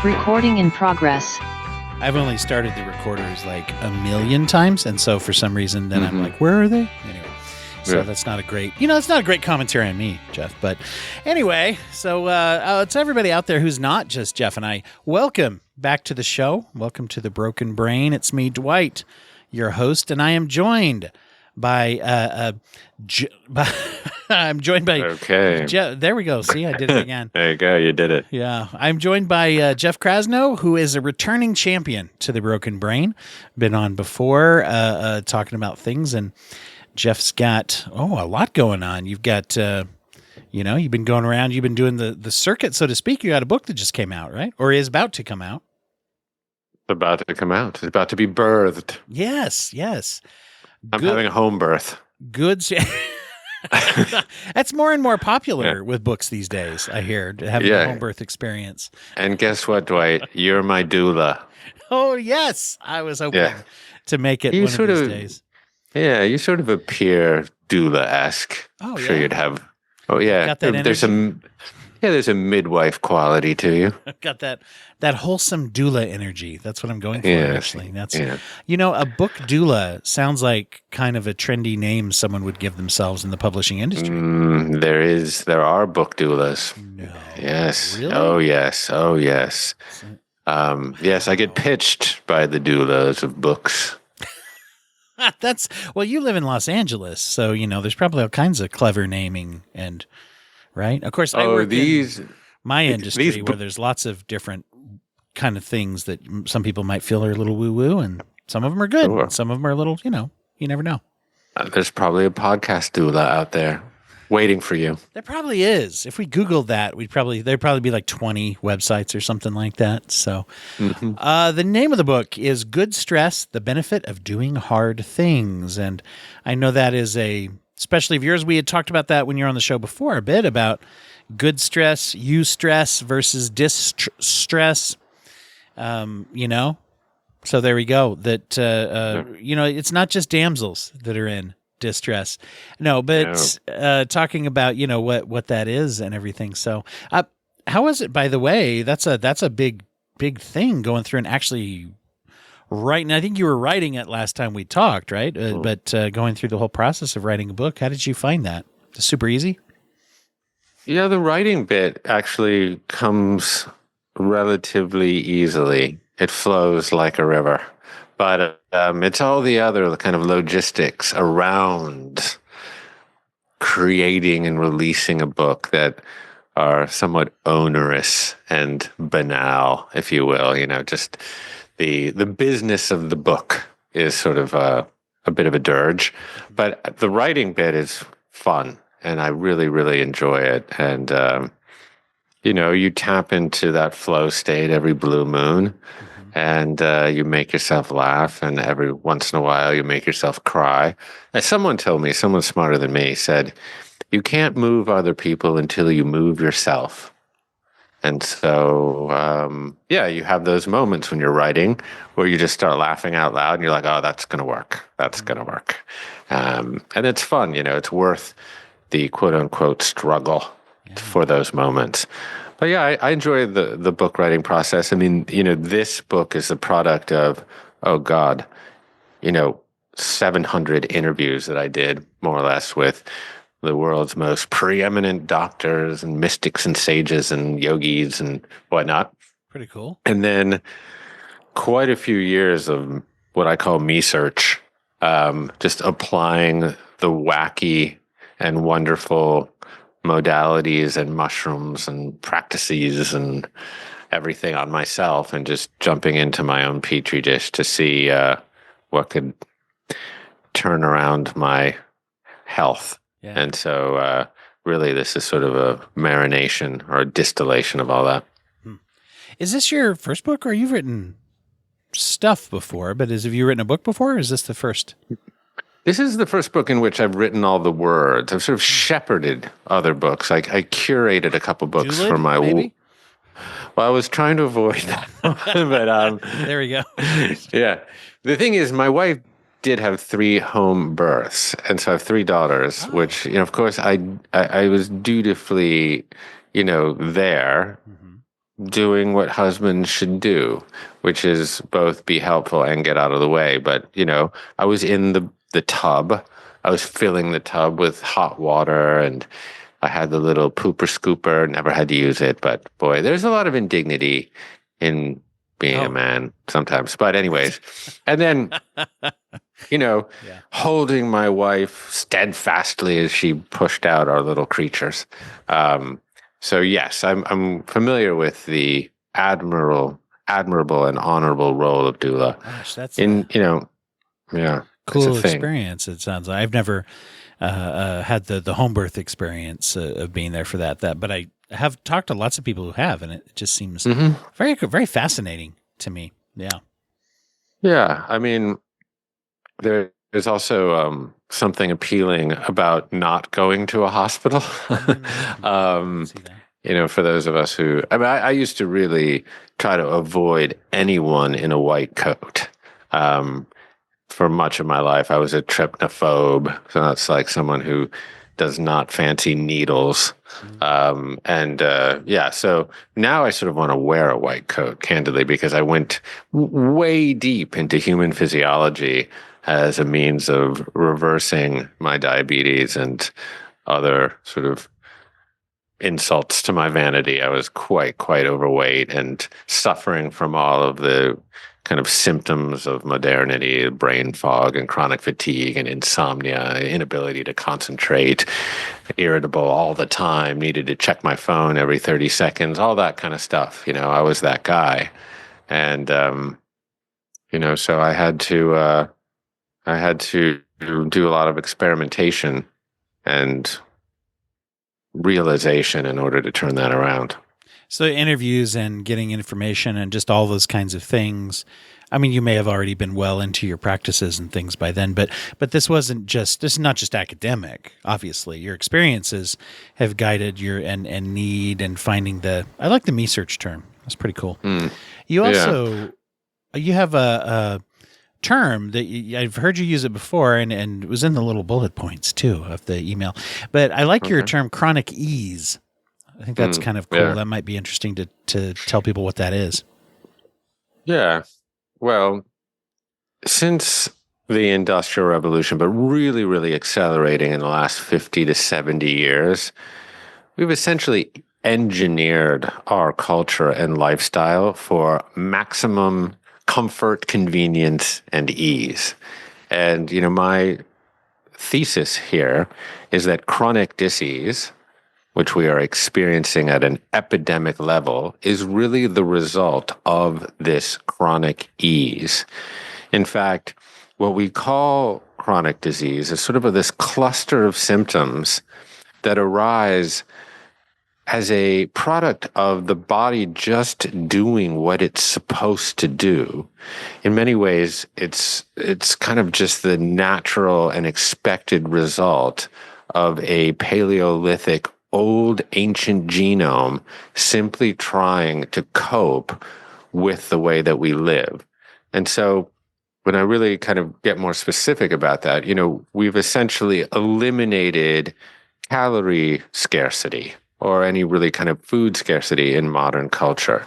Recording in progress. I've only started the recorders like a million times, and so for some reason then I'm like, where are they? Anyway, so that's not a great, it's not a great commentary on me, Jeff. But anyway, so to everybody out there who's not just Jeff and I, welcome back to the show. Welcome to The Broken Brain. It's me, Dwight, your host, and I am joined by I'm joined by there we go. See, I did it again. There you go. You did it. Yeah. I'm joined by Jeff Krasno, who is a returning champion to The Broken Brain. Been on before talking about things, and Jeff's got a lot going on. You've got you've been going around, you've been doing the circuit, so to speak. You got a book that just came out, right? Or is about to come out. About to come out. It's about to be birthed. Yes. I'm having a home birth. Good. That's more and more popular with books these days, I hear, having a home birth experience. And guess what, Dwight? You're my doula. Oh, yes. I was hoping to make it one of these days. Yeah, you sort of appear doula-esque. Oh, sure you'd have. Oh, yeah. Got that energy? There's a midwife quality to you. Got that wholesome doula energy. That's what I'm going for, actually. That's a book doula sounds like kind of a trendy name someone would give themselves in the publishing industry. There are book doulas. No. Yes. Really? Oh, yes. Yes, I get pitched by the doulas of books. You live in Los Angeles, so there's probably all kinds of clever naming and right. Of course, I work in my industry where there's lots of different kind of things that some people might feel are a little woo-woo, and some of them are good. Sure. Some of them are a little, you never know. There's probably a podcast doula out there waiting for you. There probably is. If we Googled that, there'd probably be like 20 websites or something like that. So the name of the book is Good Stress, The Benefit of Doing Hard Things. And I know that is a specialty of yours. We had talked about that when you were on the show before a bit about good stress, eustress versus distress. So there we go. That, it's not just damsels that are in distress. No, but talking about, what that is and everything. So how is it, by the way, that's a big thing going through and actually writing. I think you were writing it last time we talked, right? But going through the whole process of writing a book, how did you find that? Super easy? Yeah, the writing bit actually comes relatively easily. It flows like a river. But it's all the other kind of logistics around creating and releasing a book that are somewhat onerous and banal, if you will. Just the business of the book is sort of a bit of a dirge. But the writing bit is fun, and I really, really enjoy it. And, you tap into that flow state every blue moon. And you make yourself laugh, and every once in a while you make yourself cry. As someone told me, someone smarter than me said, you can't move other people until you move yourself. And so, you have those moments when you're writing where you just start laughing out loud, and you're like, oh, that's going to work. That's going to work. And it's fun, it's worth the quote-unquote struggle for those moments. But yeah, I enjoy the book writing process. I mean, this book is the product of, 700 interviews that I did, more or less, with the world's most preeminent doctors and mystics and sages and yogis and whatnot. Pretty cool. And then quite a few years of what I call me-search, just applying the wacky and wonderful modalities and mushrooms and practices and everything on myself, and just jumping into my own petri dish to see what could turn around my health. Yeah. And so really this is sort of a marination or a distillation of all that. Is this your first book, or you've written stuff before, but have you written a book before, or is this the first? This is the first book in which I've written all the words. I've sort of shepherded other books. I curated a couple books for my... Maybe? Well, I was trying to avoid that. But there we go. Yeah. The thing is, my wife did have 3 home births, and so I have 3 daughters, which, of course, I was dutifully, there. doing what husbands should do, which is both be helpful and get out of the way. But, I was in the tub. I was filling the tub with hot water, and I had the little pooper scooper, never had to use it. But boy, there's a lot of indignity in being a man sometimes. But anyways, and then, holding my wife steadfastly as she pushed out our little creatures. So yes, I'm familiar with the admirable and honorable role of doula. Gosh, that's cool experience. It sounds like I've never had the home birth experience of being there for that. But I have talked to lots of people who have, and it just seems very, very fascinating to me. Yeah. Yeah. I mean, there's also something appealing about not going to a hospital. For those of us who, I used to really try to avoid anyone in a white coat. For much of my life, I was a trypnophobe. So that's like someone who does not fancy needles. So now I sort of want to wear a white coat, candidly, because I went way deep into human physiology as a means of reversing my diabetes and other sort of insults to my vanity. I was quite overweight and suffering from all of the kind of symptoms of modernity, brain fog and chronic fatigue and insomnia, inability to concentrate, irritable all the time, needed to check my phone every 30 seconds, all that kind of stuff. I was that guy. And, so I had to do a lot of experimentation and realization in order to turn that around. So interviews and getting information and just all those kinds of things. I mean, you may have already been well into your practices and things by then, but this is not just academic. Obviously, your experiences have guided your and need and finding I like the me search term. That's pretty cool. You also, you have a term that I've heard you use it before, and it was in the little bullet points too of the email. But I like your term chronic ease. I think that's kind of cool. Yeah. That might be interesting to tell people what that is. Yeah. Well, since the Industrial Revolution, but really, really accelerating in the last 50 to 70 years, we've essentially engineered our culture and lifestyle for maximum comfort, convenience, and ease. And, my thesis here is that chronic disease, which we are experiencing at an epidemic level, is really the result of this chronic ease. In fact, what we call chronic disease is sort of this cluster of symptoms that arise as a product of the body just doing what it's supposed to do. In many ways, it's kind of just the natural and expected result of a Paleolithic old ancient genome simply trying to cope with the way that we live. And so when I really kind of get more specific about that, we've essentially eliminated calorie scarcity or any really kind of food scarcity in modern culture.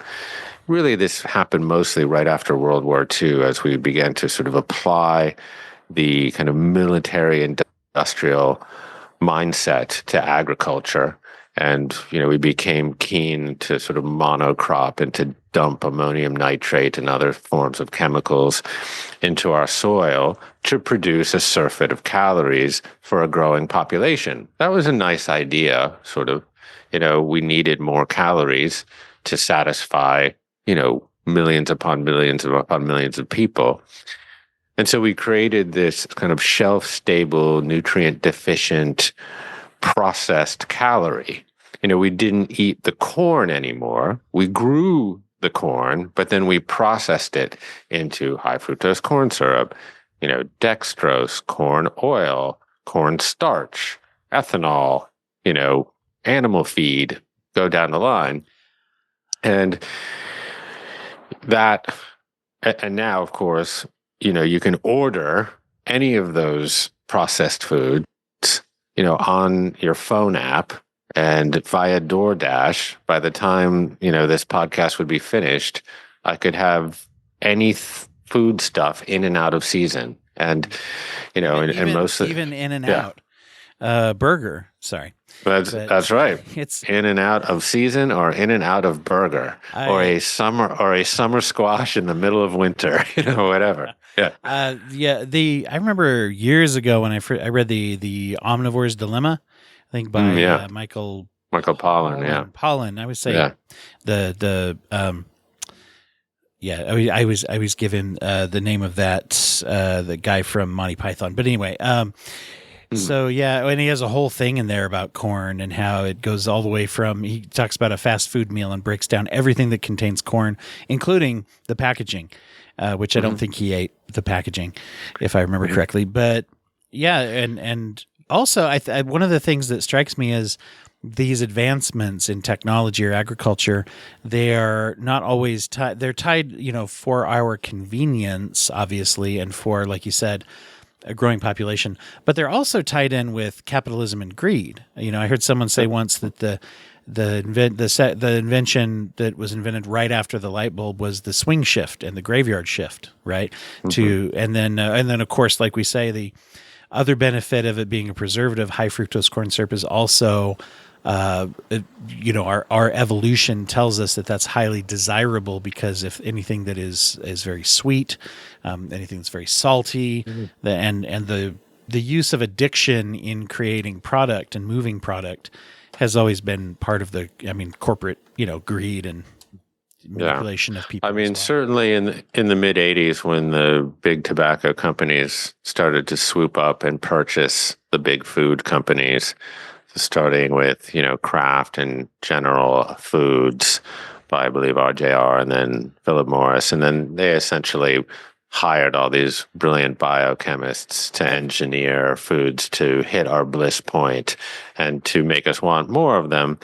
Really, this happened mostly right after World War II as we began to sort of apply the kind of military industrial mindset to agriculture. And, we became keen to sort of monocrop and to dump ammonium nitrate and other forms of chemicals into our soil to produce a surfeit of calories for a growing population. That was a nice idea, sort of. We needed more calories to satisfy, millions upon millions upon millions of people. And so we created this kind of shelf-stable, nutrient-deficient, processed calorie. We didn't eat the corn anymore. We grew the corn, but then we processed it into high fructose corn syrup, dextrose, corn oil, corn starch, ethanol, animal feed, go down the line. And now, of course, you can order any of those processed foods, on your phone app, And via DoorDash, by the time, this podcast would be finished, I could have any food stuff in and out of season. And, and most of even in and out. Burger, sorry. That's right. It's in and out of season, or in and out of burger, or a summer squash in the middle of winter, whatever. Yeah. I remember years ago when I read the Omnivore's Dilemma, I think by Michael Pollan. Yeah. Pollan. I would say I was given the name of that the guy from Monty Python. But anyway, so and he has a whole thing in there about corn and how it goes all the way from, he talks about a fast food meal and breaks down everything that contains corn, including the packaging, which I don't think he ate the packaging, if I remember correctly. But and also one of the things that strikes me is these advancements in technology or agriculture, they are not always tied. They're tied, for our convenience, obviously, and for, like you said, a growing population, but they're also tied in with capitalism and greed. I heard someone say once that the invention that was invented right after the light bulb was the swing shift and the graveyard shift, right? And then of course, like we say, the other benefit of it being a preservative, high fructose corn syrup, is also our evolution tells us that that's highly desirable, because if anything that is very sweet, anything that's very salty, and the use of addiction in creating product and moving product has always been part of the corporate greed and manipulation of people. Certainly in the mid 80s, when the big tobacco companies started to swoop up and purchase the big food companies, starting with, Kraft and General Foods by, I believe, RJR, and then Philip Morris. And then they essentially hired all these brilliant biochemists to engineer foods to hit our bliss point and to make us want more of them.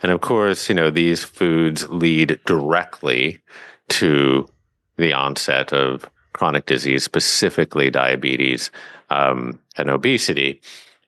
And of course, these foods lead directly to the onset of chronic disease, specifically diabetes and obesity.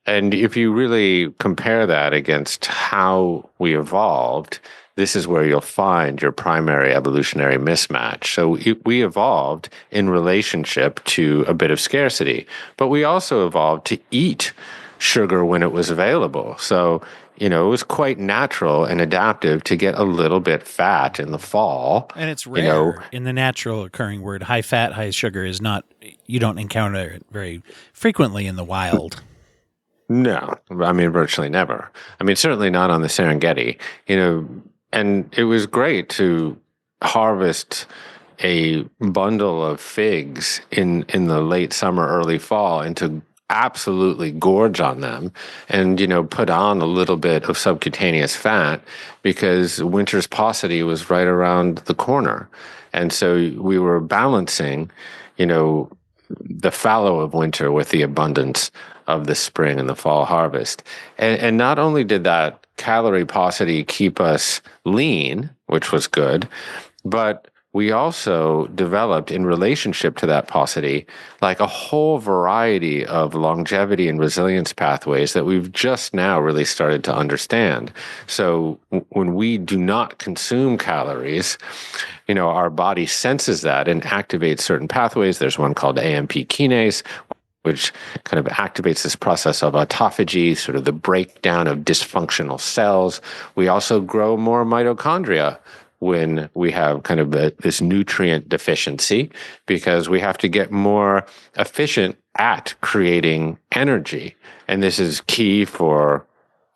And if you really compare that against how we evolved, this is where you'll find your primary evolutionary mismatch. So we evolved in relationship to a bit of scarcity, but we also evolved to eat sugar when it was available. So, it was quite natural and adaptive to get a little bit fat in the fall. And it's rare in the natural occurring word. High fat, high sugar is not, you don't encounter it very frequently in the wild. No, virtually never. Certainly not on the Serengeti, and it was great to harvest a bundle of figs in the late summer, early fall, and to absolutely gorge on them and, put on a little bit of subcutaneous fat, because winter's paucity was right around the corner. And so we were balancing, the fallow of winter with the abundance of the spring and the fall harvest. And not only did that calorie paucity keep us lean, which was good, but we also developed, in relationship to that paucity, like a whole variety of longevity and resilience pathways that we've just now really started to understand. So when we do not consume calories, our body senses that and activates certain pathways. There's one called AMP kinase, which kind of activates this process of autophagy, sort of the breakdown of dysfunctional cells. We also grow more mitochondria when we have kind of this nutrient deficiency, because we have to get more efficient at creating energy. And this is key for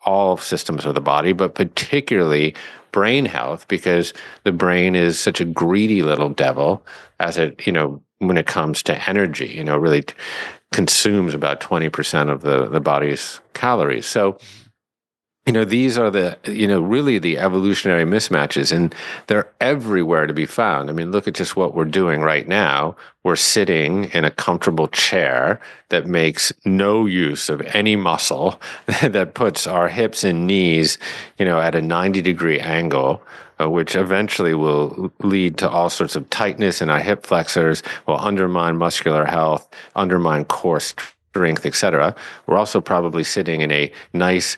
all systems of the body, but particularly brain health, because the brain is such a greedy little devil as it, when it comes to energy, really consumes about 20% of the body's calories. So, these are the, really the evolutionary mismatches, and they're everywhere to be found. Look at just what we're doing right now. We're sitting in a comfortable chair that makes no use of any muscle, that puts our hips and knees, at a 90-degree angle, which eventually will lead to all sorts of tightness in our hip flexors, will undermine muscular health, undermine core strength, etc. We're also probably sitting in a nice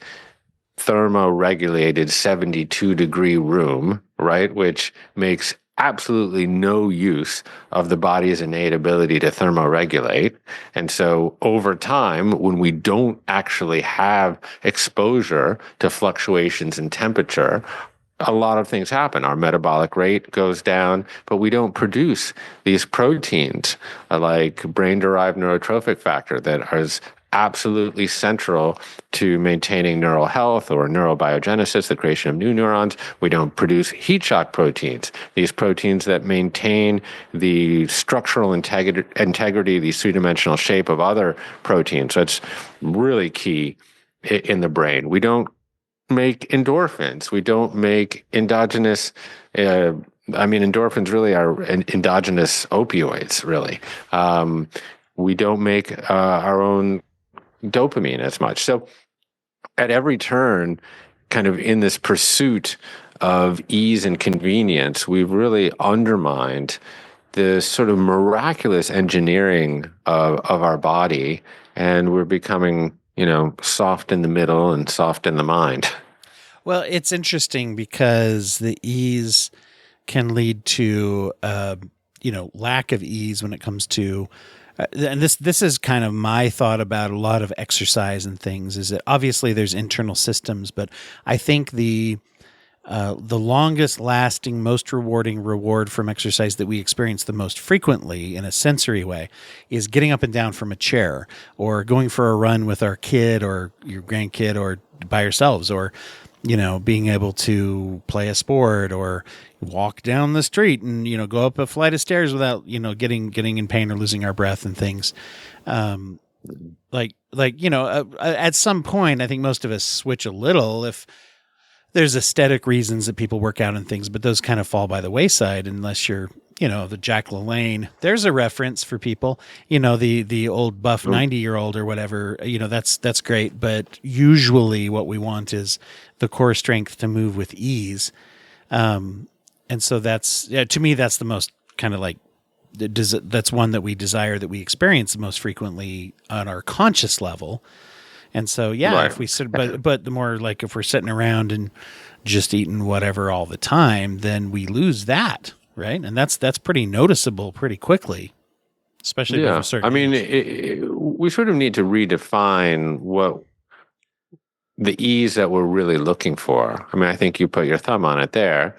thermoregulated 72-degree room, right, which makes absolutely no use of the body's innate ability to thermoregulate. And so over time, when we don't actually have exposure to fluctuations in temperature, a lot of things happen. Our metabolic rate goes down, but we don't produce these proteins like brain-derived neurotrophic factor that is absolutely central to maintaining neural health or neurobiogenesis, the creation of new neurons. We don't produce heat shock proteins, these proteins that maintain the structural integrity, the three-dimensional shape of other proteins. So it's really key in the brain. We don't make endorphins. We don't make endogenous, endorphins really are endogenous opioids, really. We don't make our own dopamine as much. So at every turn, kind of in this pursuit of ease and convenience, we've really undermined the sort of miraculous engineering of our body, and we're becoming, soft in the middle and soft in the mind. Well, it's interesting because the ease can lead to, lack of ease when it comes to, and this is kind of my thought about a lot of exercise and things, is that obviously there's internal systems, but I think the longest lasting, most rewarding reward from exercise that we experience the most frequently in a sensory way is getting up and down from a chair, or going for a run with our kid or your grandkid, or by yourselves, or, being able to play a sport or walk down the street and, go up a flight of stairs without, getting in pain or losing our breath and things. At some point, I think most of us switch a little if there's aesthetic reasons that people work out and things, but those kind of fall by the wayside unless you're, the Jack LaLanne. There's a reference for people, the old buff 90-year-old or whatever, that's great. But usually what we want is the core strength to move with ease. And so to me, that's the most kind of like, that's one that we desire, that we experience the most frequently on our conscious level. And so, right. If we sit, but the more like if we're sitting around and just eating whatever all the time, then we lose that, right? And that's pretty noticeable pretty quickly, especially with a certain age. We sort of need to redefine what the ease that we're really looking for. I think you put your thumb on it there.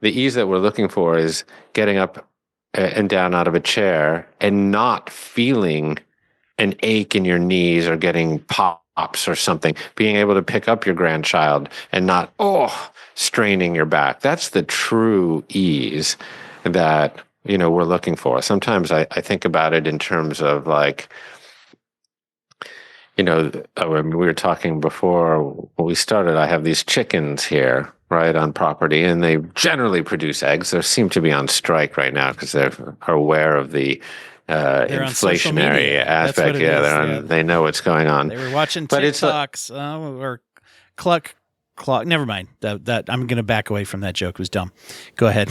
The ease that we're looking for is getting up and down out of a chair and not feeling an ache in your knees or getting pops or something, being able to pick up your grandchild and not, straining your back. That's the true ease that, we're looking for. Sometimes I think about it in terms of like, we were talking before when we started, I have these chickens here, right, on property, and they generally produce eggs. They seem to be on strike right now because they're aware of the inflationary aspect. They know what's going on. They were watching TikToks or cluck. Never mind. That I'm going to back away from that joke. It was dumb. Go ahead.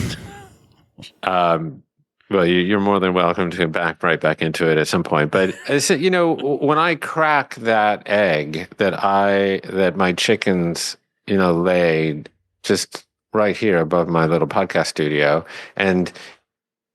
Well, you're more than welcome to back right back into it at some point. But when I crack that egg that my chickens laid just right here above my little podcast studio, and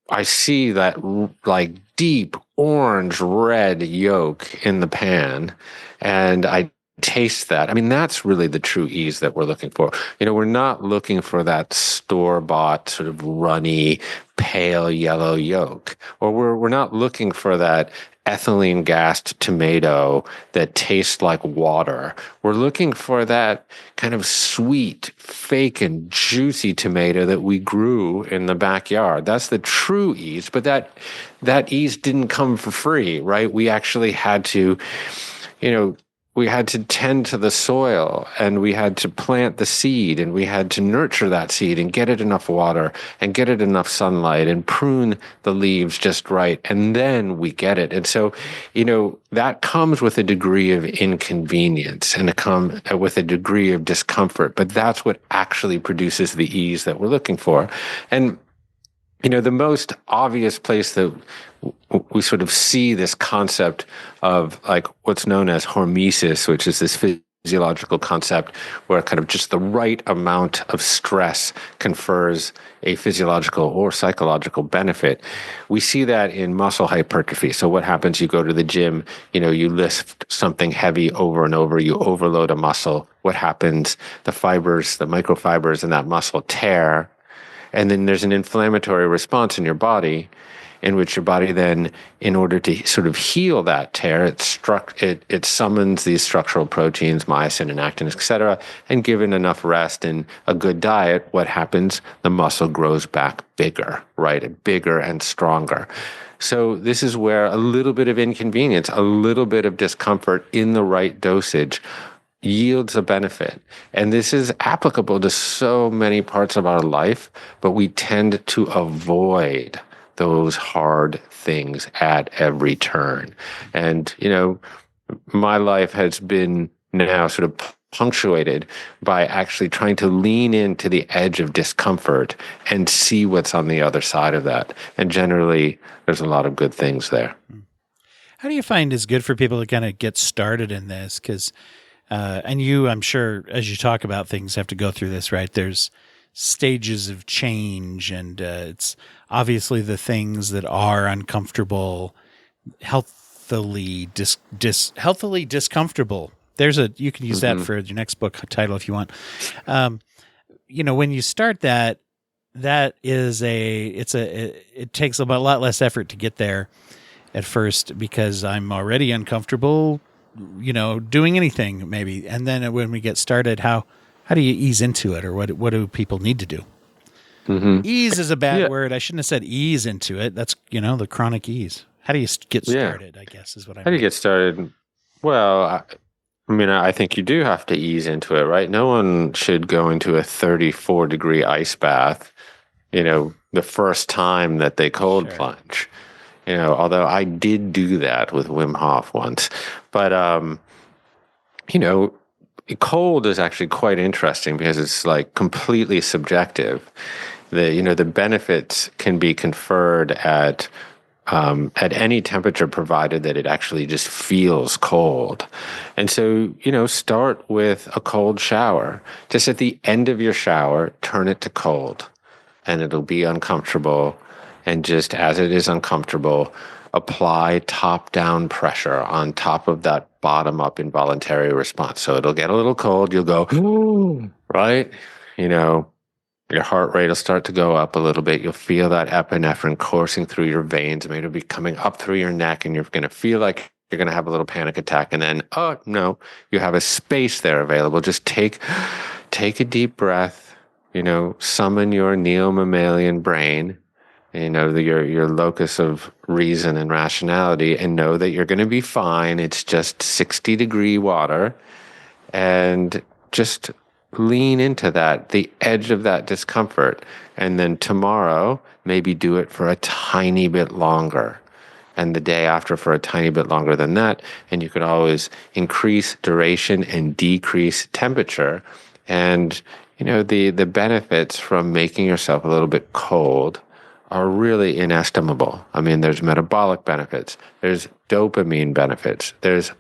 I see that like deep orange red yolk in the pan, and I taste that. That's really the true ease that we're looking for. We're not looking for that store-bought sort of runny, pale yellow yolk, or we're not looking for that ethylene gassed tomato that tastes like water. We're looking for that kind of sweet, fake and juicy tomato that we grew in the backyard. That's the true ease, but that ease didn't come for free, right? We actually had to, we had to tend to the soil, and we had to plant the seed, and we had to nurture that seed and get it enough water and get it enough sunlight and prune the leaves just right. And then we get it. And so, that comes with a degree of inconvenience and with a degree of discomfort, but that's what actually produces the ease that we're looking for. And the most obvious place that we sort of see this concept of like what's known as hormesis, which is this physiological concept where kind of just the right amount of stress confers a physiological or psychological benefit. We see that in muscle hypertrophy. So what happens? You go to the gym, you lift something heavy over and over, you overload a muscle. What happens? The fibers, the microfibers in that muscle tear, and then there's an inflammatory response in your body, in which your body then, in order to sort of heal that tear, it summons these structural proteins, myosin and actin, etc. And given enough rest and a good diet, what happens? The muscle grows back bigger, right? Bigger and stronger. So this is where a little bit of inconvenience, a little bit of discomfort in the right dosage yields a benefit. And this is applicable to so many parts of our life, but we tend to avoid those hard things at every turn. And, my life has been now sort of punctuated by actually trying to lean into the edge of discomfort and see what's on the other side of that. And generally, there's a lot of good things there. How do you find it's good for people to kind of get started in this? Because, and you, I'm sure, as you talk about things, have to go through this, right? There's stages of change, and it's obviously the things that are uncomfortable, healthily discomfortable. You can use that for your next book title if you want. When you start that is it takes a lot less effort to get there at first, because I'm already uncomfortable, doing anything maybe. And then when we get started, how do you ease into it, or what do people need to do? Mm-hmm. Ease is a bad word. I shouldn't have said ease into it. That's, the chronic ease. How do you get started, I guess, is what I mean. How do you get started? Well, I think you do have to ease into it, right? No one should go into a 34-degree ice bath, the first time that they cold plunge. Although I did do that with Wim Hof once. But, cold is actually quite interesting because it's like completely subjective. The benefits can be conferred at any temperature, provided that it actually just feels cold. And so, start with a cold shower. Just at the end of your shower, turn it to cold, and it'll be uncomfortable. And just as it is uncomfortable, apply top-down pressure on top of that bottom-up involuntary response. So it'll get a little cold. You'll go, right? Your heart rate will start to go up a little bit. You'll feel that epinephrine coursing through your veins. Maybe it'll be coming up through your neck, and you're going to feel like you're going to have a little panic attack. And then, oh, no, you have a space there available. Just take a deep breath, summon your neo-mammalian brain, your locus of reason and rationality, and know that you're going to be fine. It's just 60-degree water, and just lean into that, the edge of that discomfort. And then tomorrow, maybe do it for a tiny bit longer, and the day after for a tiny bit longer than that. And you could always increase duration and decrease temperature. And, the benefits from making yourself a little bit cold are really inestimable. There's metabolic benefits, there's dopamine benefits, there's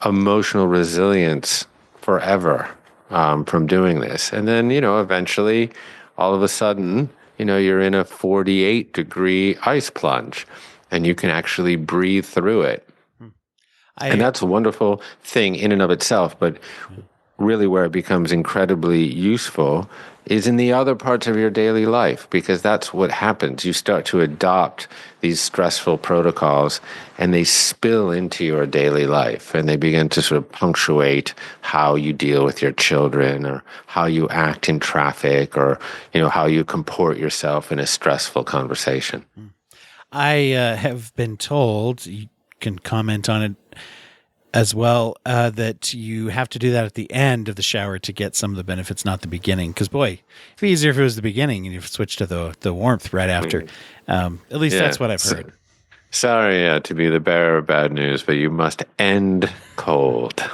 emotional resilience forever from doing this. And then, eventually, all of a sudden, you're in a 48-degree ice plunge, and you can actually breathe through it. And that's a wonderful thing in and of itself, but really where it becomes incredibly useful is in the other parts of your daily life, because that's what happens. You start to adopt these stressful protocols, and they spill into your daily life, and they begin to sort of punctuate how you deal with your children, or how you act in traffic, or how you comport yourself in a stressful conversation. I have been told, you can comment on it as well, that you have to do that at the end of the shower to get some of the benefits, not the beginning. Because, boy, it'd be easier if it was the beginning and you switch to the warmth right after. At least that's what I've heard. Sorry to be the bearer of bad news, but you must end cold.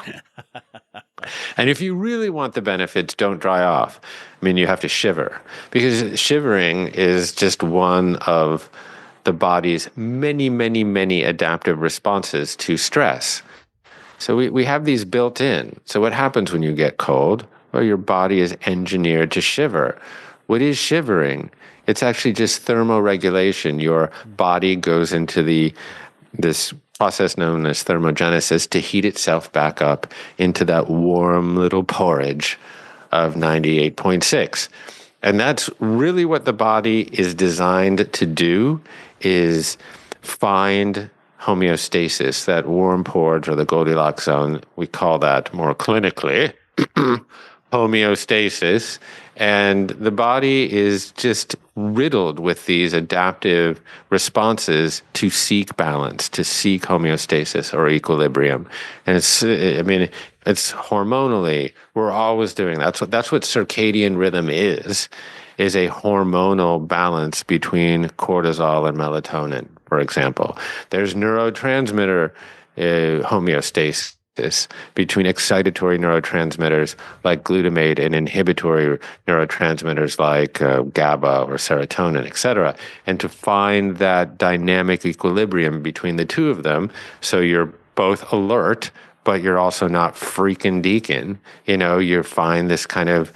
And if you really want the benefits, don't dry off. You have to shiver, because shivering is just one of the body's many, many, many adaptive responses to stress. So we have these built in. So what happens when you get cold? Well, your body is engineered to shiver. What is shivering? It's actually just thermoregulation. Your body goes into this process known as thermogenesis to heat itself back up into that warm little porridge of 98.6. And that's really what the body is designed to do, is find homeostasis, that warm porridge or the Goldilocks zone. We call that more clinically homeostasis. And the body is just riddled with these adaptive responses to seek balance, to seek homeostasis or equilibrium. And it's hormonally, we're always doing that. That's what circadian rhythm is a hormonal balance between cortisol and melatonin, for example. There's neurotransmitter homeostasis between excitatory neurotransmitters like glutamate and inhibitory neurotransmitters like GABA or serotonin, etc. And to find that dynamic equilibrium between the two of them, so you're both alert, but you're also not freaking deacon. You find this kind of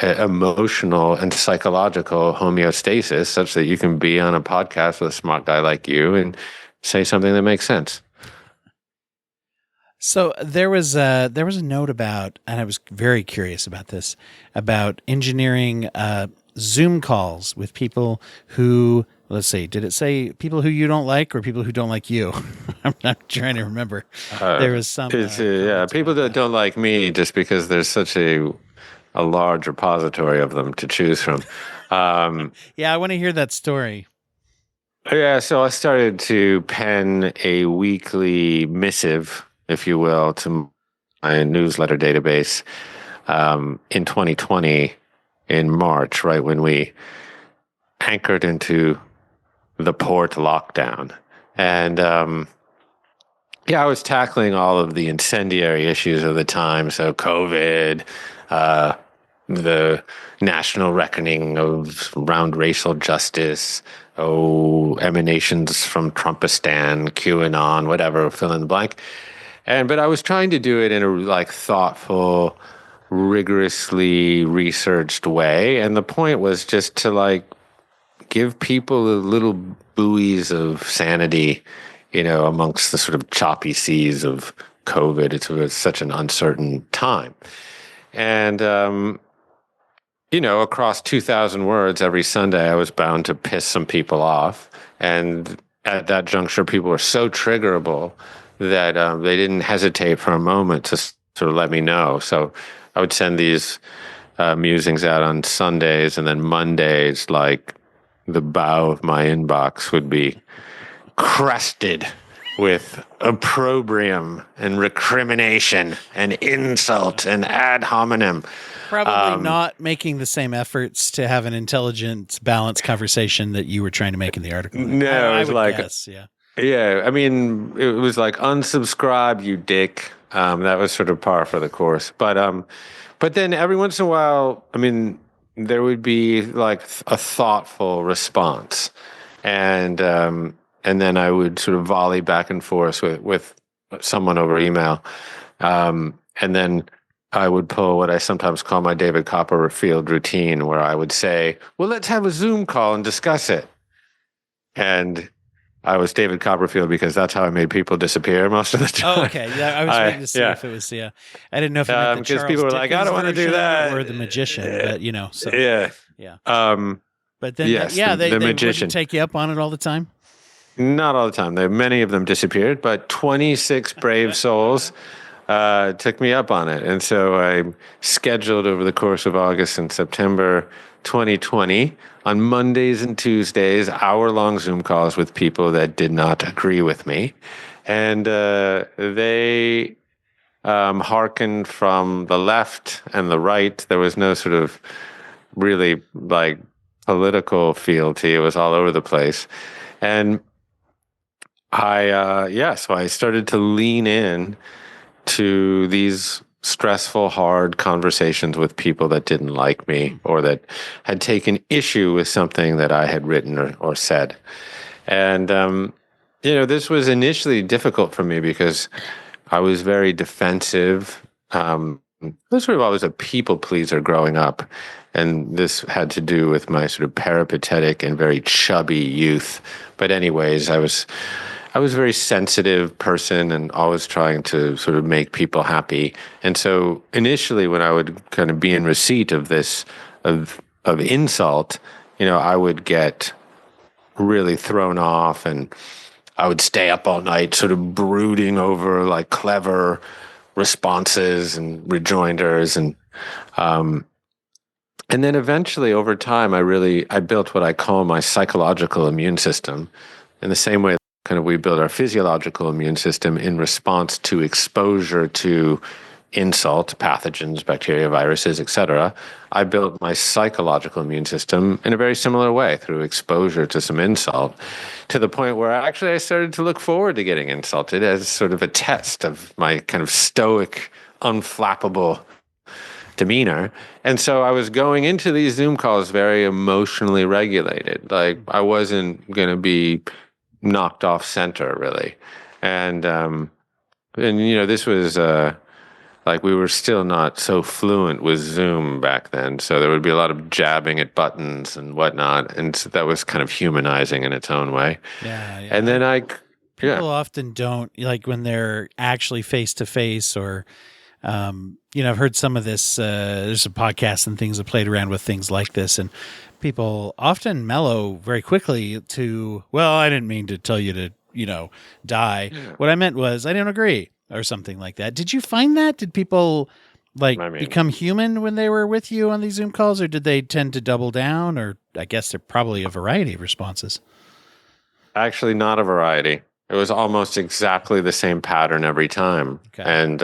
emotional and psychological homeostasis such that you can be on a podcast with a smart guy like you and say something that makes sense. So there was a note about, and I was very curious about this, about engineering Zoom calls with people who, let's see, did it say people who you don't like or people who don't like you? I'm not trying to remember. There was some. People that don't like me just because there's such a large repository of them to choose from. Yeah, I want to hear that story. Yeah, so I started to pen a weekly missive, if you will, to my newsletter database in 2020 in March, right when we anchored into the port lockdown. And I was tackling all of the incendiary issues of the time. So COVID, the national reckoning around racial justice, emanations from Trumpistan, QAnon, whatever, fill in the blank. But I was trying to do it in a thoughtful, rigorously researched way. And the point was just to give people the little buoys of sanity, amongst the sort of choppy seas of COVID. It was such an uncertain time. And, across 2,000 words every Sunday, I was bound to piss some people off. And at that juncture, people were so triggerable that they didn't hesitate for a moment to sort of let me know. So I would send these musings out on Sundays, and then Mondays, the bow of my inbox would be crusted with opprobrium and recrimination and insult and ad hominem. Probably not making the same efforts to have an intelligent, balanced conversation that you were trying to make in the article. No, I would guess, yeah. Yeah, I mean, it was unsubscribe, you dick. That was sort of par for the course. But then every once in a while, there would be a thoughtful response, and then I would sort of volley back and forth with someone over email, and then I would pull what I sometimes call my David Copperfield routine, where I would say, "Well, let's have a Zoom call and discuss it," and I was David Copperfield because that's how I made people disappear most of the time. Oh, okay. Yeah, I was waiting to see if it was. Yeah, I didn't know if it meant the because Charles people were Dickens I don't want to do that, or the magician. But so yeah. But then, yes, they magician wouldn't take you up on it all the time. Not all the time. Many of them disappeared, but 26 brave souls took me up on it, and so I scheduled over the course of August and September 2020 on Mondays and Tuesdays, hour-long Zoom calls with people that did not agree with me. And they hearkened from the left and the right. There was no sort of really political fealty. It was all over the place. And so I started to lean in to these stressful, hard conversations with people that didn't like me or that had taken issue with something that I had written or said. And, this was initially difficult for me because I was very defensive. I was sort of always a people pleaser growing up. And this had to do with my sort of peripatetic and very chubby youth. But anyways, I was a very sensitive person and always trying to sort of make people happy. And so initially when I would kind of be in receipt of this, of insult, I would get really thrown off, and I would stay up all night sort of brooding over like clever responses and rejoinders. And then eventually over time, I built what I call my psychological immune system in the same way kind of we build our physiological immune system in response to exposure to insult, pathogens, bacteria, viruses, etc. I built my psychological immune system in a very similar way through exposure to some insult, to the point where actually I started to look forward to getting insulted as sort of a test of my kind of stoic, unflappable demeanor. And so I was going into these Zoom calls very emotionally regulated. Like I wasn't going to be knocked off center really. And this was like we were still not so fluent with Zoom back then. So there would be a lot of jabbing at buttons and whatnot. And so that was kind of humanizing in its own way. Yeah. And then people often don't, like when they're actually face to face, or I've heard some of this, there's a podcast and things that played around with things like this, and people often mellow very quickly to, well, I didn't mean to tell you to, die. Yeah. What I meant was I didn't agree, or something like that. Did you find that? Did people become human when they were with you on these Zoom calls, or did they tend to double down? Or I guess there are probably a variety of responses. Actually, not a variety. It was almost exactly the same pattern every time. Okay. And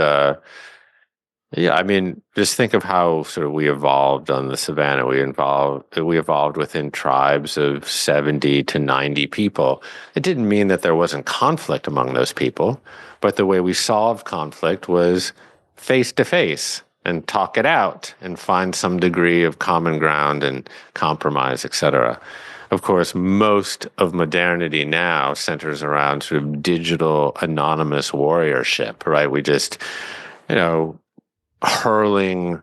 just think of how sort of we evolved on the savannah. We evolved within tribes of 70 to 90 people. It didn't mean that there wasn't conflict among those people, but the way we solved conflict was face to face and talk it out and find some degree of common ground and compromise, etc. Of course, most of modernity now centers around sort of digital anonymous warriorship, right? We just, hurling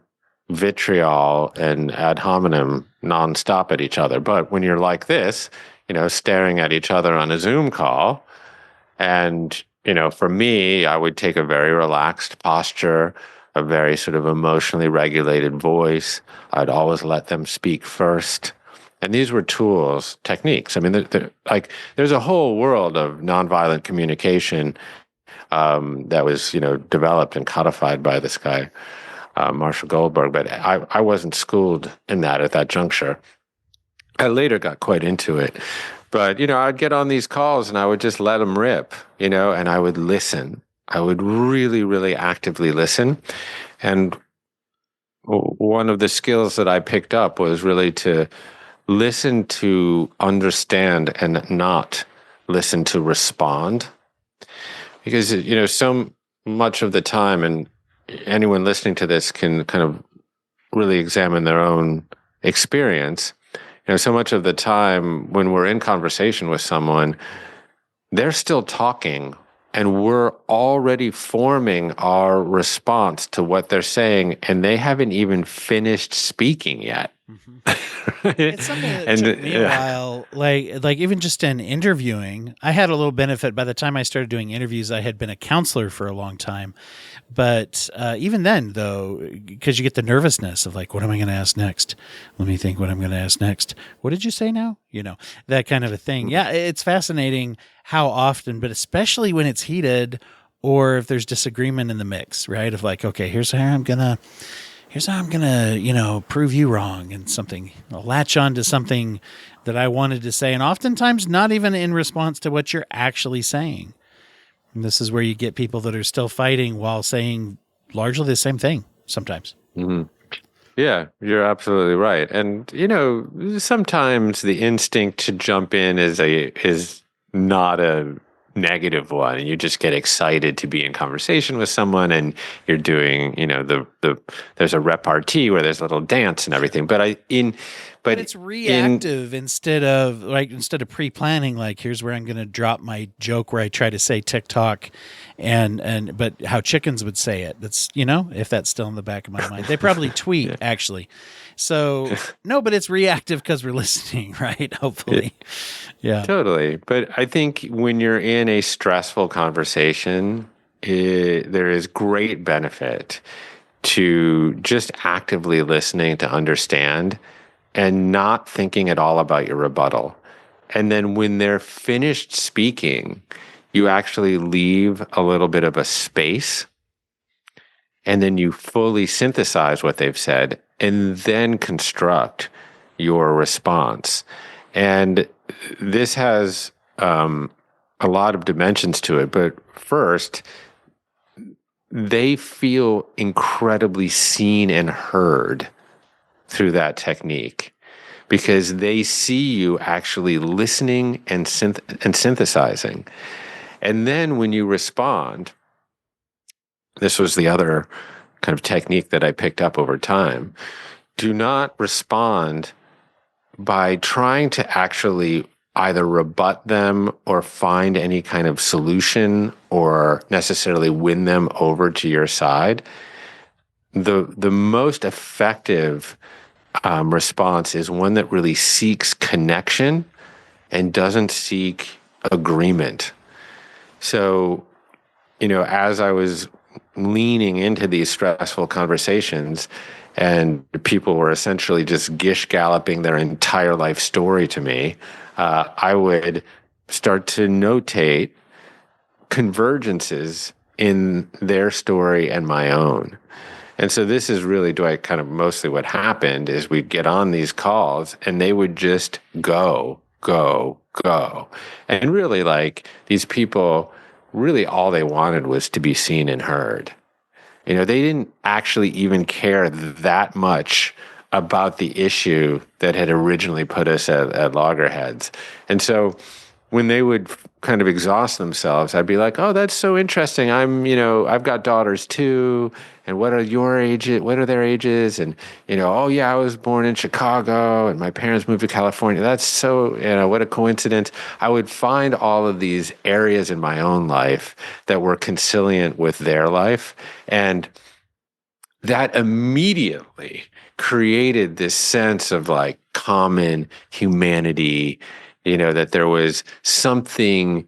vitriol and ad hominem nonstop at each other. But when you're like this, staring at each other on a Zoom call, and, for me, I would take a very relaxed posture, a very sort of emotionally regulated voice. I'd always let them speak first. And these were tools, techniques. I mean, there's a whole world of nonviolent communication that was, developed and codified by this guy, Marshall Goldberg. But I wasn't schooled in that at that juncture. I later got quite into it. But, I'd get on these calls and I would just let them rip, and I would listen. I would really, really actively listen. And one of the skills that I picked up was really to listen to understand and not listen to respond. Because, so much of the time, and anyone listening to this can kind of really examine their own experience. So much of the time when we're in conversation with someone, they're still talking and we're already forming our response to what they're saying, and they haven't even finished speaking yet. Mm-hmm. It's something that took me a while, like even just in interviewing. I had a little benefit. By the time I started doing interviews, I had been a counselor for a long time. But even then, though, because you get the nervousness of like, what am I going to ask next? Let me think what I'm going to ask next. What did you say now? That kind of a thing. Yeah, it's fascinating how often, but especially when it's heated or if there's disagreement in the mix, right? Of like, okay, here's how I'm going to, prove you wrong, and something. I'll latch on to something that I wanted to say, and oftentimes not even in response to what you're actually saying. And this is where you get people that are still fighting while saying largely the same thing sometimes. Mm-hmm. Yeah, you're absolutely right. And, sometimes the instinct to jump in is not a negative one, and you just get excited to be in conversation with someone, and you're doing, there's a repartee where there's a little dance and everything. But But it's reactive instead of pre-planning, like, here's where I'm going to drop my joke where I try to say TikTok but how chickens would say it. That's, if that's still in the back of my mind. They probably tweet actually. So no, but it's reactive because we're listening, right? Hopefully. Yeah. Totally. But I think when you're in a stressful conversation, there is great benefit to just actively listening to understand and not thinking at all about your rebuttal. And then when they're finished speaking, you actually leave a little bit of a space, and then you fully synthesize what they've said and then construct your response. And this has a lot of dimensions to it. But first, they feel incredibly seen and heard through that technique, because they see you actually listening and synthesizing. And then when you respond, this was the other kind of technique that I picked up over time. Do not respond by trying to actually either rebut them or find any kind of solution or necessarily win them over to your side. The most effective response is one that really seeks connection and doesn't seek agreement. So, as I was leaning into these stressful conversations and people were essentially just gish-galloping their entire life story to me, I would start to notate convergences in their story and my own. And so this is really, kind of mostly what happened is we'd get on these calls and they would just go. And really, like, these people, really all they wanted was to be seen and heard. They didn't actually even care that much about the issue that had originally put us at loggerheads. And so when they would kind of exhaust themselves, I'd be like, oh, that's so interesting. I've got daughters too. And what are your ages? What are their ages? And, oh yeah, I was born in Chicago and my parents moved to California. That's so, what a coincidence. I would find all of these areas in my own life that were conciliant with their life. And that immediately created this sense of like common humanity, that there was something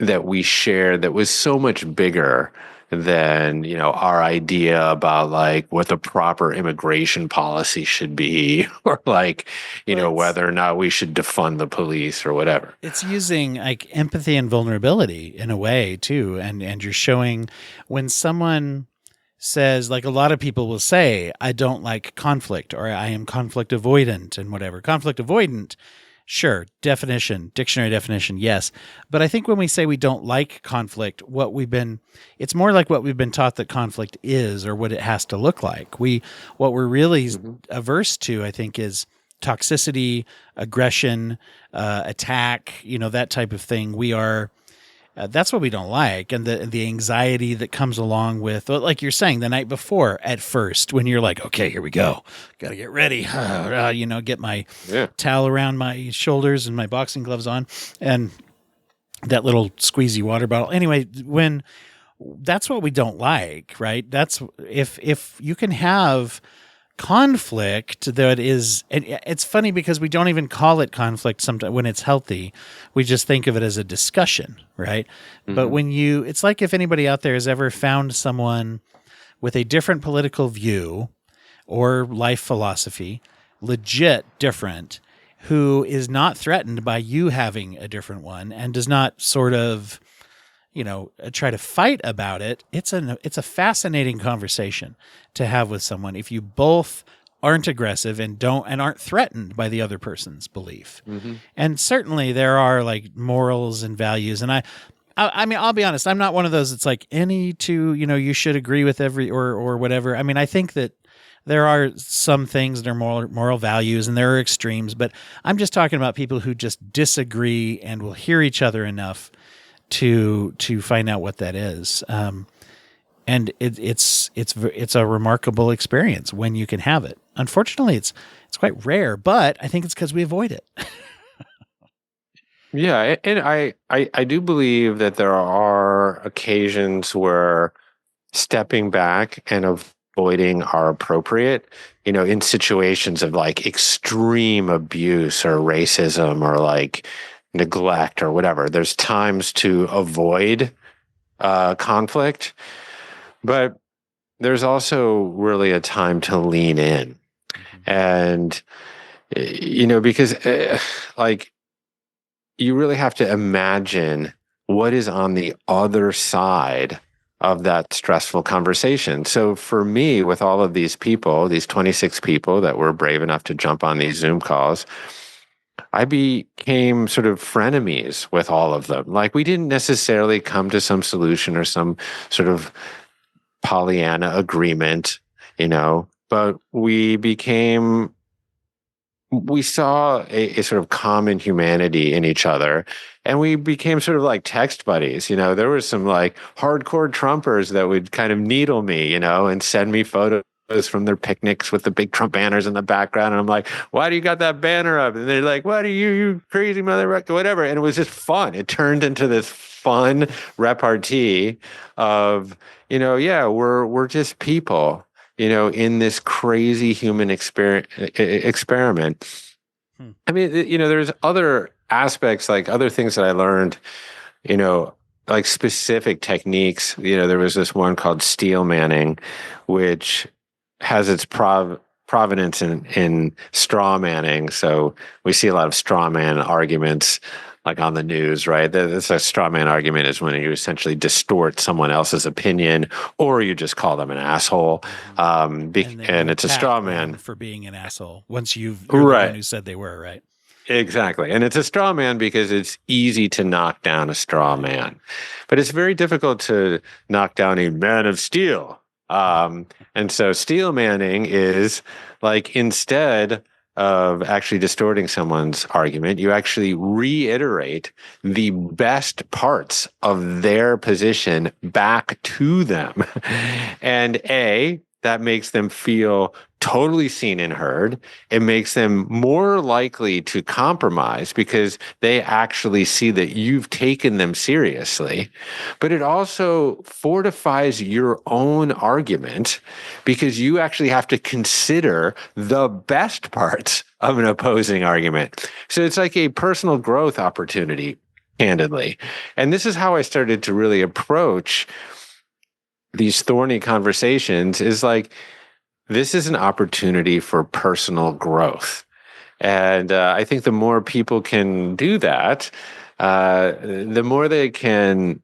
that we shared that was so much bigger than, our idea about like what the proper immigration policy should be, or like, whether or not we should defund the police or whatever. It's using like empathy and vulnerability in a way too. And you're showing when someone says, like a lot of people will say, I don't like conflict, or I am conflict avoidant and whatever. Conflict avoidant, sure, dictionary definition, yes. But I think when we say we don't like conflict, it's more like what we've been taught that conflict is, or what it has to look like. What we're really averse to, I think, is toxicity, aggression, attack, that type of thing. We are, that's what we don't like. And the anxiety that comes along with, like you're saying, the night before at first, when you're like, okay, here we go. Got to get ready. Get my towel around my shoulders and my boxing gloves on and that little squeezy water bottle. Anyway, that's what we don't like, right? That's if you can have conflict that is, and it's funny because we don't even call it conflict sometimes when it's healthy. We just think of it as a discussion, right? Mm-hmm. But it's like if anybody out there has ever found someone with a different political view or life philosophy, legit different, who is not threatened by you having a different one and does not sort of, try to fight about it. It's a fascinating conversation to have with someone if you both aren't aggressive and aren't threatened by the other person's belief. Mm-hmm. And certainly there are like morals and values. And I mean, I'll be honest, I'm not one of those that's like you should agree with every or whatever. I mean, I think that there are some things that are moral values and there are extremes, but I'm just talking about people who just disagree and will hear each other enough to find out what that is. And it's a remarkable experience when you can have it. unfortunately, it's quite rare, but I think it's because we avoid it. Yeah, and I do believe that there are occasions where stepping back and avoiding are appropriate, in situations of like extreme abuse or racism or like neglect or whatever. There's times to avoid conflict, but there's also really a time to lean in. And, because like you really have to imagine what is on the other side of that stressful conversation. So for me, with all of these people, these 26 people that were brave enough to jump on these Zoom calls, I became sort of frenemies with all of them. Like we didn't necessarily come to some solution or some sort of Pollyanna agreement, but we saw a sort of common humanity in each other, and we became sort of like text buddies. There were some like hardcore Trumpers that would kind of needle me, and send me photos from their picnics with the big Trump banners in the background. And I'm like, why do you got that banner up? And they're like, what are you crazy motherfucker, whatever. And it was just fun. It turned into this fun repartee of, we're just people, in this crazy human experiment. I mean, there's other aspects, like other things that I learned, like specific techniques. There was this one called steel manning, which has its provenance in straw manning. So we see a lot of straw man arguments like on the news, right? That's a straw man argument is when you essentially distort someone else's opinion, or you just call them an asshole. And it's a straw man for being an asshole. Once you're right. The one who said they were, right? Exactly. And it's a straw man because it's easy to knock down a straw man, but it's very difficult to knock down a man of steel. And so steel manning is like, instead of actually distorting someone's argument, you actually reiterate the best parts of their position back to them. And that makes them feel totally seen and heard. It makes them more likely to compromise because they actually see that you've taken them seriously. But it also fortifies your own argument because you actually have to consider the best parts of an opposing argument. So it's like a personal growth opportunity, candidly. And this is how I started to really approach these thorny conversations, is like, this is an opportunity for personal growth. And I think the more people can do that, the more they can,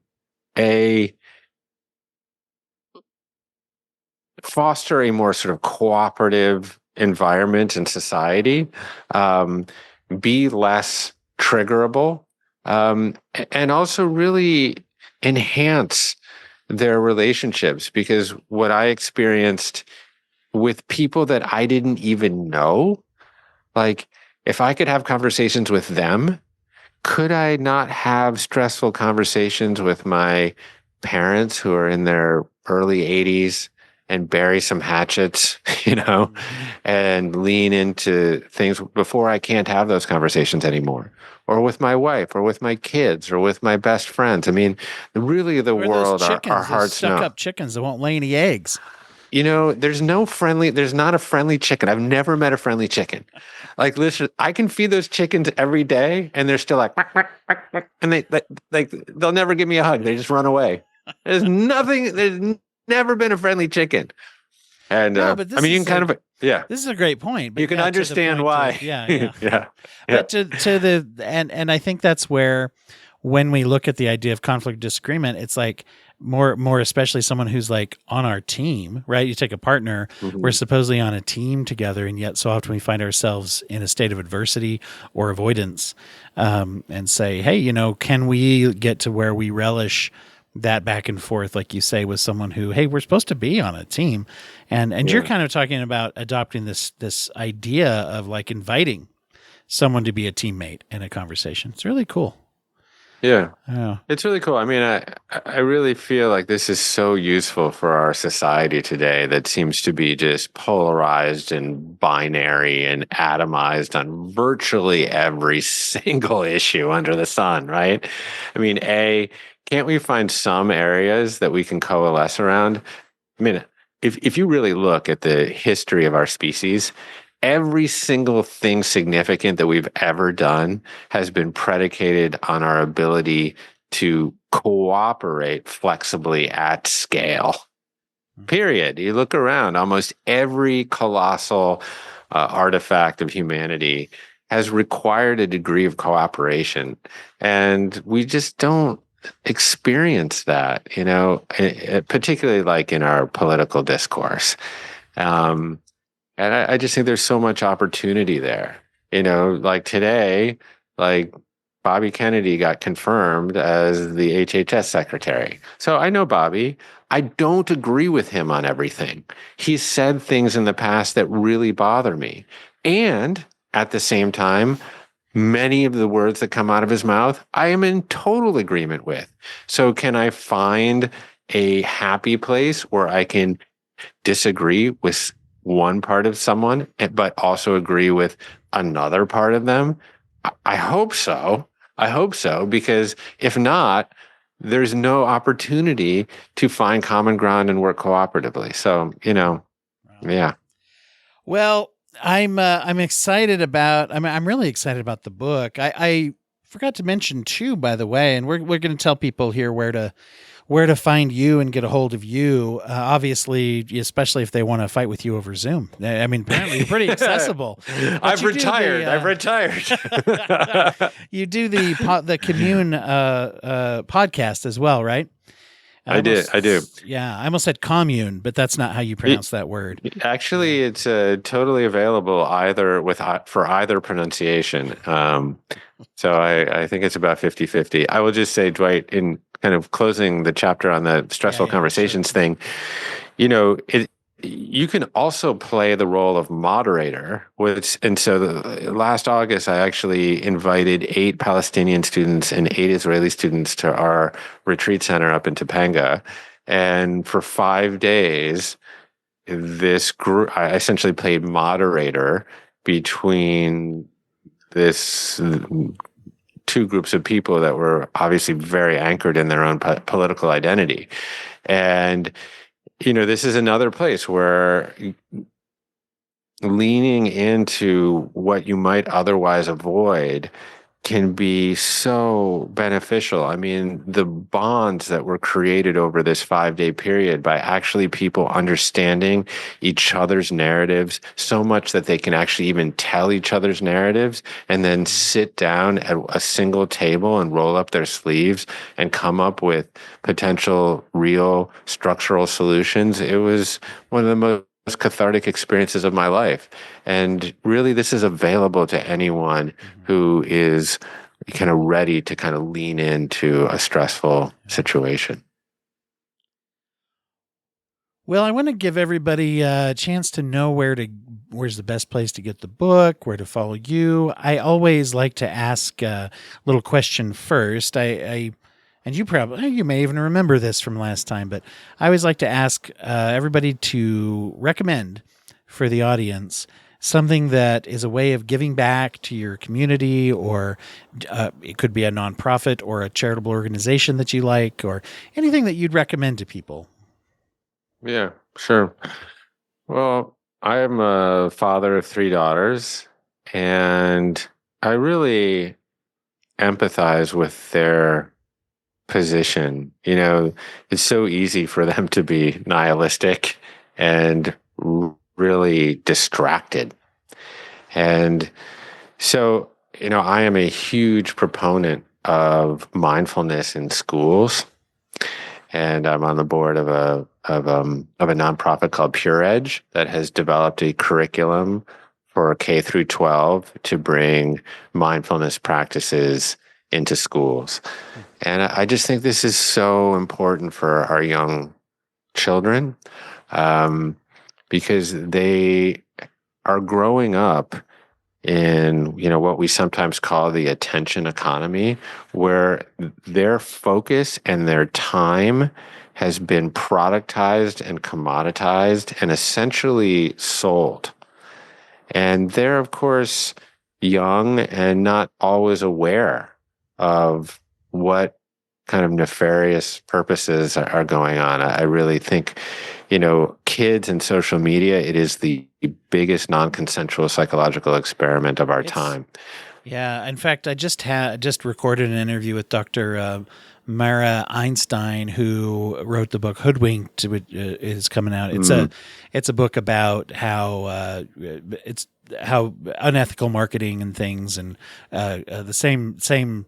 foster a more sort of cooperative environment in society, be less triggerable, and also really enhance their relationships. Because what I experienced with people that I didn't even know, like if I could have conversations with them, could I not have stressful conversations with my parents who are in their early 80s and bury some hatchets, and lean into things before I can't have those conversations anymore? Or with my wife, or with my kids, or with my best friends. I mean, really, the world, our hearts stuck up chickens that won't lay any eggs. There's not a friendly chicken. I've never met a friendly chicken. Like, listen, I can feed those chickens every day, and they're still like, quack, quack, quack, quack, and they'll never give me a hug. They just run away. There's never been a friendly chicken. And no, but I mean, you can This is a great point. But you can understand why. Yeah. But and I think that's where, when we look at the idea of conflict disagreement, it's like more especially someone who's like on our team, right? You take a partner, we're supposedly on a team together, and yet so often we find ourselves in a state of adversity or avoidance, and say, hey, can we get to where we relish that back and forth, like you say, with someone who, hey, we're supposed to be on a team. And you're kind of talking about adopting this idea of like inviting someone to be a teammate in a conversation. It's really cool. Yeah. Yeah. It's really cool. I mean, I really feel like this is so useful for our society today that seems to be just polarized and binary and atomized on virtually every single issue under the sun, right? I mean, can't we find some areas that we can coalesce around? I mean, if you really look at the history of our species, every single thing significant that we've ever done has been predicated on our ability to cooperate flexibly at scale. Period. You look around, almost every colossal artifact of humanity has required a degree of cooperation. And we just don't experience that, particularly like in our political discourse. Um, and I just think there's so much opportunity there. Like today, like Bobby Kennedy got confirmed as the HHS secretary. So I know Bobby. I don't agree with him on everything. He's said things in the past that really bother me. And at the same time, many of the words that come out of his mouth, I am in total agreement with. So can I find a happy place where I can disagree with one part of someone, but also agree with another part of them? I hope so. I hope so, because if not, there's no opportunity to find common ground and work cooperatively. So, yeah. Well, I'm excited about. I'm really excited about the book. I forgot to mention too, by the way, and we're going to tell people here where to find you and get a hold of you. Obviously, especially if they want to fight with you over Zoom. I mean, apparently you're pretty accessible. I've retired. You do the Commune podcast as well, right? I do. Yeah, I almost said commune, but that's not how you pronounce that word. Actually, it's totally available for either pronunciation. So I think it's about 50-50. I will just say, Dwight, in kind of closing the chapter on the stressful conversations thing, you can also play the role of moderator, and so last August, I actually invited 8 Palestinian students and 8 Israeli students to our retreat center up in Topanga. And for 5 days, this group, I essentially played moderator between this 2 groups of people that were obviously very anchored in their own political identity. And this is another place where leaning into what you might otherwise avoid can be so beneficial. I mean, the bonds that were created over this 5-day period by actually people understanding each other's narratives so much that they can actually even tell each other's narratives and then sit down at a single table and roll up their sleeves and come up with potential real structural solutions. It was one of the most cathartic experiences of my life. And really, this is available to anyone who is kind of ready to kind of lean into a stressful situation. Well, I want to give everybody a chance to know where's the best place to get the book, where to follow you. I always like to ask a little question first. And you may even remember this from last time, but I always like to ask everybody to recommend for the audience something that is a way of giving back to your community, or it could be a nonprofit or a charitable organization that you like, or anything that you'd recommend to people. Yeah, sure. Well, I am a father of 3 daughters, and I really empathize with their position. It's so easy for them to be nihilistic and really distracted. And so, I am a huge proponent of mindfulness in schools, and I'm on the board of a nonprofit called Pure Edge that has developed a curriculum for K through 12 to bring mindfulness practices into schools. And I just think this is so important for our young children, because they are growing up in, what we sometimes call the attention economy, where their focus and their time has been productized and commoditized and essentially sold. And they're, of course, young and not always aware of what kind of nefarious purposes are going on. I really think, kids and social media, it is the biggest non-consensual psychological experiment of our time. Yeah. In fact, I just recorded an interview with Dr. Mara Einstein, who wrote the book Hoodwinked, which is coming out. It's a book about how how unethical marketing and things, and the same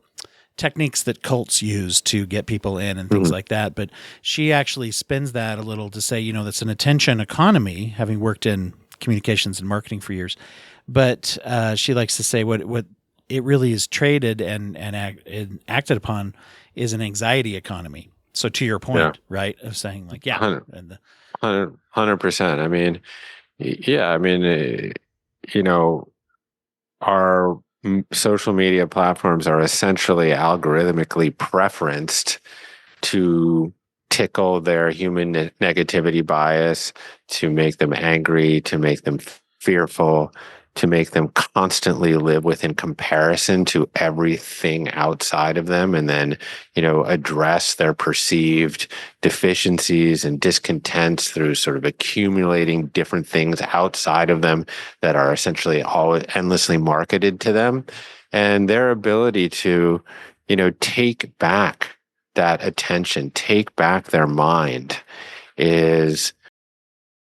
techniques that cults use to get people in and things like that. But she actually spins that a little to say, that's an attention economy, having worked in communications and marketing for years. But she likes to say what it really is traded and acted upon is an anxiety economy. So to your point, right, of saying like, 100%. I mean, our social media platforms are essentially algorithmically preferenced to tickle their human negativity bias, to make them angry, to make them fearful, to make them constantly live within comparison to everything outside of them, and then, address their perceived deficiencies and discontents through sort of accumulating different things outside of them that are essentially all endlessly marketed to them. And their ability to, take back that attention, take back their mind, is